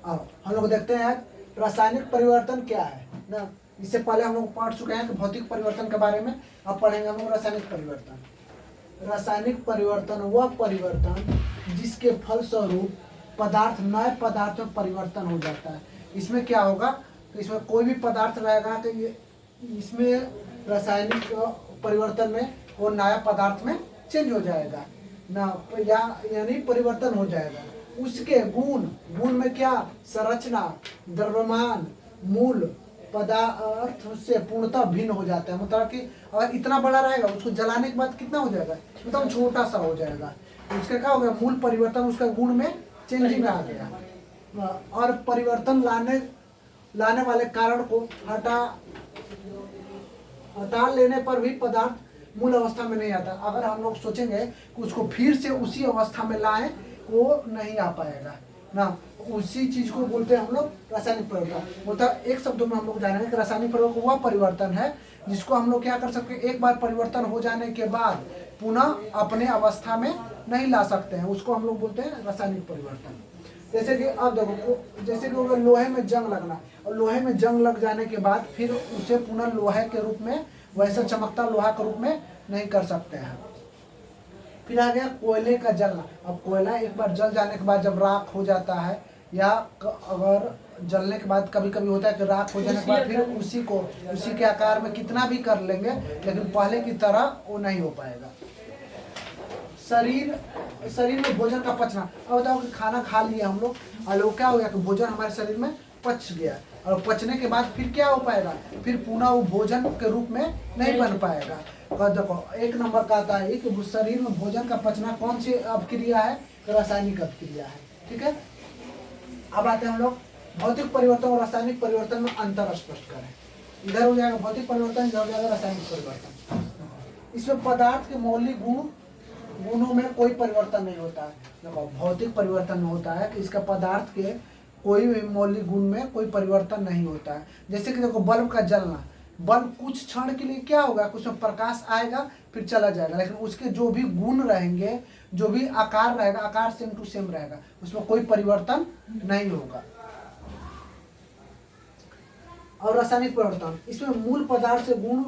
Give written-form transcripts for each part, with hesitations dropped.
अब हम लोग देखते हैं रासायनिक परिवर्तन क्या है ना। इससे पहले हम लोग पढ़ चुके हैं कि भौतिक परिवर्तन के बारे में, अब पढ़ेंगे हम लोग रासायनिक परिवर्तन। रासायनिक परिवर्तन वह परिवर्तन जिसके फलस्वरूप पदार्थ नए पदार्थ में परिवर्तन हो जाता है। इसमें क्या होगा तो इसमें कोई भी पदार्थ रहेगा तो ये इसमें रासायनिक परिवर्तन में वो नया पदार्थ में चेंज हो जाएगा ना, या यानी परिवर्तन हो जाएगा। उसके गुण में क्या, संरचना, द्रव्यमान, मूल पदार्थ से पूर्णतः भिन्न हो जाता है। मतलब कि अगर इतना बड़ा रहेगा उसको जलाने के बाद कितना हो जाएगा, एकदम छोटा सा हो जाएगा। तो उसका क्या हो गया, मूल परिवर्तन, उसका गुण में चेंजिंग आ गया। और परिवर्तन लाने वाले कारण को हटा लेने पर भी पदार्थ मूल अवस्था में नहीं आता। अगर हम लोग सोचेंगे कि उसको फिर से उसी अवस्था में लाएं, वो नहीं आ पाएगा ना। उसी चीज को बोलते हैं हम लोग रासायनिक परिवर्तन। मतलब एक शब्दों में हम लोग जानेंगे कि रासायनिक परिवर्तन वह परिवर्तन है जिसको हम लोग क्या कर सकते हैं, एक बार परिवर्तन हो जाने के बाद पुनः अपने अवस्था में नहीं ला सकते हैं, उसको हम लोग बोलते हैं रासायनिक परिवर्तन। जैसे कि अब देखो, जैसे कि लोहे में जंग लगना, और लोहे में जंग लग जाने के बाद फिर उसे पुनः लोहे के रूप में, वैसा चमकता लोहा के रूप में नहीं कर सकते हैं। फिर आ गया कोयले का जलना। अब कोयला एक बार जल जाने के बाद जब राख हो जाता है, या अगर जलने के बाद कभी कभी होता है कि राख हो जाने के बाद फिर उसी के आकार में कितना भी कर लेंगे, लेकिन पहले की तरह वो नहीं हो पाएगा। शरीर में भोजन का पचना। अब बताओ कि खाना खा लिया हम लोग, और क्या हो गया कि भोजन हमारे शरीर में पच गया, और पचने के बाद फिर क्या हो पाएगा, फिर पुनः वो भोजन के रूप में नहीं बन पाएगा। देखो एक नंबर का आता है कि शरीर में भोजन का पचना कौन सी अपक्रिया है, रासायनिक अपक्रिया है। ठीक है, अब आते हैं हम लोग भौतिक परिवर्तन और रासायनिक परिवर्तन में अंतर स्पष्ट करें। इधर हो जाएगा भौतिक परिवर्तन, इधर हो जाएगा रासायनिक परिवर्तन। इसमें पदार्थ के मौलिक गुणों में कोई परिवर्तन नहीं होता है। देखो भौतिक परिवर्तन में होता है कि इसका पदार्थ के कोई भी मौलिक गुण में कोई परिवर्तन नहीं होता है। जैसे कि देखो बल्ब का जलना, बल्ब कुछ क्षण के लिए क्या होगा, कुछ में प्रकाश आएगा फिर चला जाएगा, लेकिन उसके जो भी गुण रहेंगे, जो भी आकार रहेगा, आकार सेम टू सेम रहेगा, उसमें कोई परिवर्तन नहीं होगा। और रासायनिक परिवर्तन, इसमें मूल पदार्थ से गुण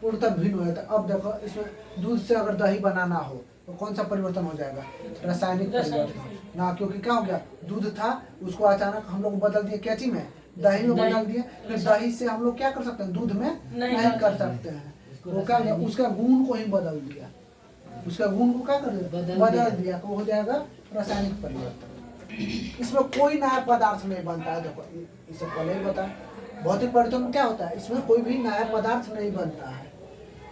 पूर्णतः भिन्न हो जाता है। अब देखो इसमें दूध से अगर दही बनाना हो तो कौन सा परिवर्तन हो जाएगा, रासायनिक परिवर्तन ना, क्योंकि क्या हो गया, दूध था उसको अचानक हम लोग बदल दिए क्या चीज में, दही में बदल दिए। फिर दही से हम लोग क्या कर सकते हैं, दूध में नहीं कर सकते हैं। वो क्या गया, उसका गुण को ही बदल दिया, उसका गुण को क्या कर दिया, बदल दिया, तो हो जाएगा रासायनिक परिवर्तन। इसमें कोई नया पदार्थ नहीं बनता है। देखो इसे पहले ही बता, भौतिक परिवर्तन में क्या होता है, इसमें कोई भी नया पदार्थ नहीं बनता है,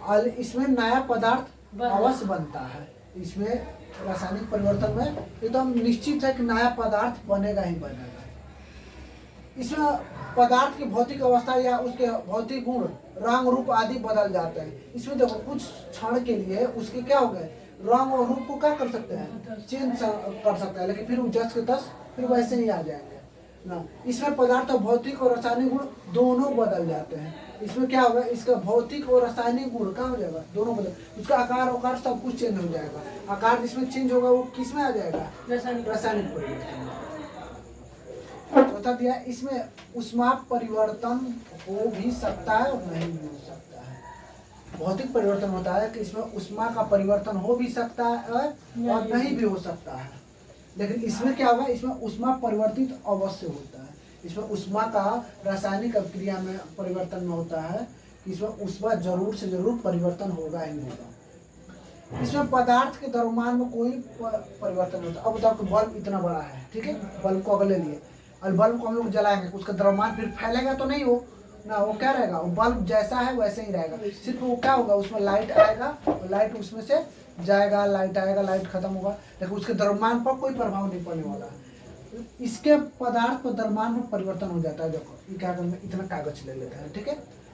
और इसमें नया पदार्थ अवश्य बनता है। इसमें रासायनिक परिवर्तन में एकदम निश्चित है कि नया पदार्थ बनेगा ही बनेगा। इसमें पदार्थ की भौतिक अवस्था या उसके भौतिक गुण, रंग, रूप आदि बदल जाते हैं। इसमें देखो कुछ क्षण के लिए उसके क्या हो गए, रंग और रूप को क्या कर सकते हैं, चेंज कर सकते हैं, लेकिन फिर जस के तस फिर वैसे ही आ जाएंगे ना। इसमें पदार्थ और भौतिक और रासायनिक गुण दोनों बदल जाते हैं। इसमें क्या होगा, इसका भौतिक और रासायनिक गुण क्या हो जाएगा, दोनों बदल, उसका आकार सब कुछ चेंज हो जाएगा। आकार जिसमें चेंज होगा वो किस में आ जाएगा, रासायनिक परिवर्तन। बता दिया, इसमें ऊष्मा परिवर्तन हो भी सकता है और नहीं भी हो सकता है। भौतिक परिवर्तन होता है कि इसमें ऊष्मा का परिवर्तन हो भी सकता है और नहीं भी हो सकता है, लेकिन इसमें क्या होगा, इसमें ऊष्मा परिवर्तित अवश्य होता है। इसमें ऊष्मा का रासायनिक अभिक्रिया में परिवर्तन में होता है, इसमें ऊष्मा जरूर से जरूर परिवर्तन होगा ही होगा। इसमें पदार्थ के द्रव्यमान में कोई परिवर्तन नहीं होता। अब बताओ कि बल्ब इतना बड़ा है, ठीक है, बल्ब को अगले लिए, और बल्ब को हम लोग जलाएंगे, उसका द्रव्यमान फिर फैलेगा तो नहीं हो ना, वो क्या रहेगा, वो बल्ब जैसा है वैसे ही रहेगा। सिर्फ वो क्या होगा, उसमें लाइट आएगा और लाइट उसमें से जाएगा, लाइट आएगा, लाइट खत्म होगा, लेकिन उसके द्रव्यमान पर कोई प्रभाव नहीं पड़ने वाला। इसके पदार्थ पर द्रव्यमान में परिवर्तन हो जाता है। देखो ये क्या करना, इतना कागज ले लेता है, ठीक है,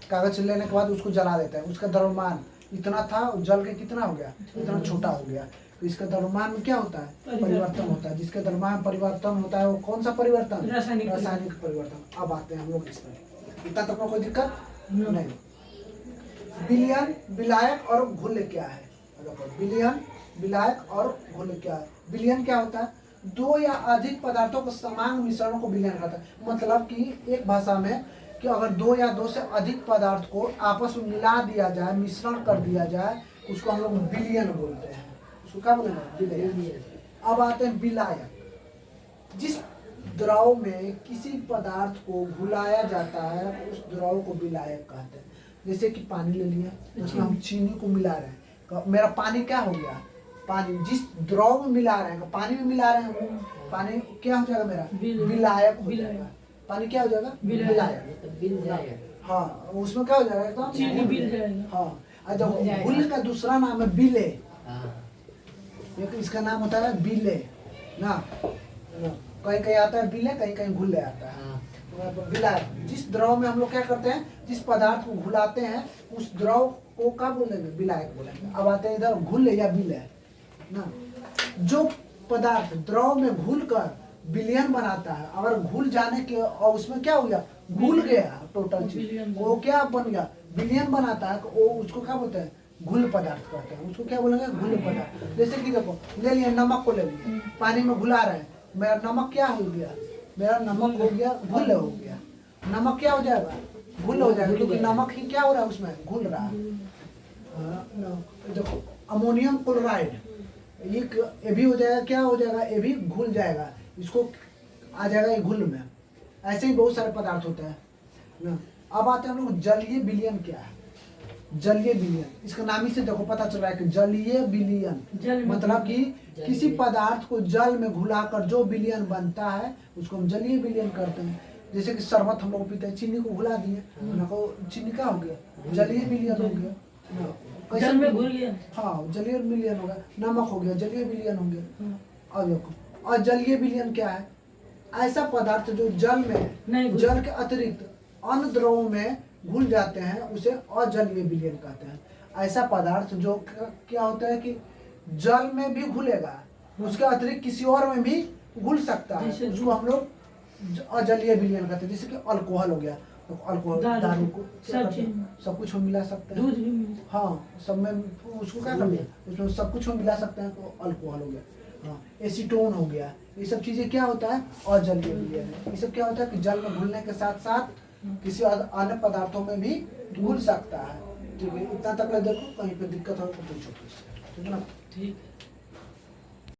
कागज लेने के बाद उसको जला देता है, उसका द्रव्यमान इतना था, जल के कितना हो गया, इतना छोटा हो गया। तो इसका द्रव्यमान में क्या होता है, परिवर्तन होता है। जिसके द्रव्यमान परिवर्तन होता है वो कौन सा परिवर्तन, रासायनिक परिवर्तन। अब आते हैं हम लोग इसमें, इतना तक कोई दिक्कत नहीं। विलयन, विलायक और घुल्य क्या है, विलयन, विलायक और घुल्य क्या है। विलयन क्या होता है, दो या अधिक पदार्थों को समान मिश्रणों को विलयन कहते हैं। मतलब कि एक भाषा में कि अगर दो या दो से अधिक पदार्थ को आपस में मिला दिया जाए, मिश्रण कर दिया जाए, उसको हम लोग विलयन बोलते हैं। उसको क्या बोलेंगे? विलयन। अब आते हैं विलायक। जिस द्रव में किसी पदार्थ को घुलाया जाता है उस द्रव को विलायक कहते हैं। जैसे कि पानी ले लिया, उसमें हम चीनी को मिला रहे हैं, मेरा पानी क्या हो गया? पानी। जिस द्रव में मिला रहे हैं, पानी में मिला रहे हैं, पानी क्या हो जाएगा? मेरा विलायक हो जाएगा। पानी क्या हो जाएगा? विलायक। हाँ, उसमें क्या हो जाएगा? एकदम चीनी बिल जाएगा। हाँ, जब घुल का दूसरा नाम है बिले, इसका नाम होता है बिले ना। कहीं कहीं आता है बिले, कहीं कहीं घुले आता है। विलायक। जिस द्रव में हम लोग क्या करते हैं, जिस पदार्थ को घुलाते हैं उस द्रव को क्या बोलेंगे? विलायक बोलेंगे। अब आते हैं इधर घुल या विलय ना। जो पदार्थ द्रव में घुलकर विलयन बनाता है, अगर घुल जाने के और उसमें क्या हो गया? घुल गया टोटल चीज, वो क्या बन गया? विलयन बनाता है, वो उसको क्या बोलते हैं? घुल पदार्थ कहते हैं। उसको क्या बोलेंगे? घुल पदार्थ। जैसे कि देखो, ले लिए नमक को, ले लिए पानी में घुला रहे हैं, मेरा नमक क्या हो गया? मेरा नमक हो गया घुल हो गया। नमक क्या हो जाएगा? घुल हो जाएगा, क्योंकि नमक ही क्या हो रहा है उसमें? घुल रहा है। देखो अमोनियम क्लोराइड, ये भी हो जाएगा, क्या हो जाएगा? ये भी घुल जाएगा, इसको आ जाएगा ये घुल में। ऐसे ही बहुत सारे पदार्थ होते हैं ना। अब आते हैं हम लोग जलीय विलयन क्या है? जलीय विलयन, इसका नाम ही से देखो पता चल रहा है कि जलीय विलयन मतलब कि किसी पदार्थ को जल में घुलाकर जो विलयन बनता है उसको हम जलीय विलयन करते हैं। जैसे कि शरबत हम लोग पीते हैं, चीनी को घुला दिए ना, चीनी क्या हो गया? जलीय विलयन हो गया। जल में घुल गया। हाँ, जलीय विलयन हो गया। नमक हो गया, जलीय विलयन हो गया। और देखो, और जलीय विलयन क्या है? ऐसा पदार्थ जो जल में, जल के अतिरिक्त अन्य द्रवों में घुल जाते हैं उसे अजलीय विलयन कहते हैं। ऐसा पदार्थ जो क्या होता है कि जल में भी घुलेगा, उसके अतिरिक्त किसी और में भी घुल सकता है, उसको हम लोग अजलीय विलयन कहते हैं। जैसे कि अल्कोहल हो गया, तो अल्कोहल दारू को सब कुछ हम मिला सकते हैं। हाँ, सब में उसको क्या करते हैं? उसमें सब कुछ हम मिला सकते हैं, तो अल्कोहल हो गया। हाँ, एसीटोन हो गया। ये सब चीजें क्या होता है? अजलीय विलयन है। ये सब क्या होता है कि जल में घुलने के साथ साथ किसी अन्य पदार्थों में भी घुल सकता है। ठीक है, इतना तक देखो, कहीं पे दिक्कत हो तो पूछो। ठीक है ना? ठीक।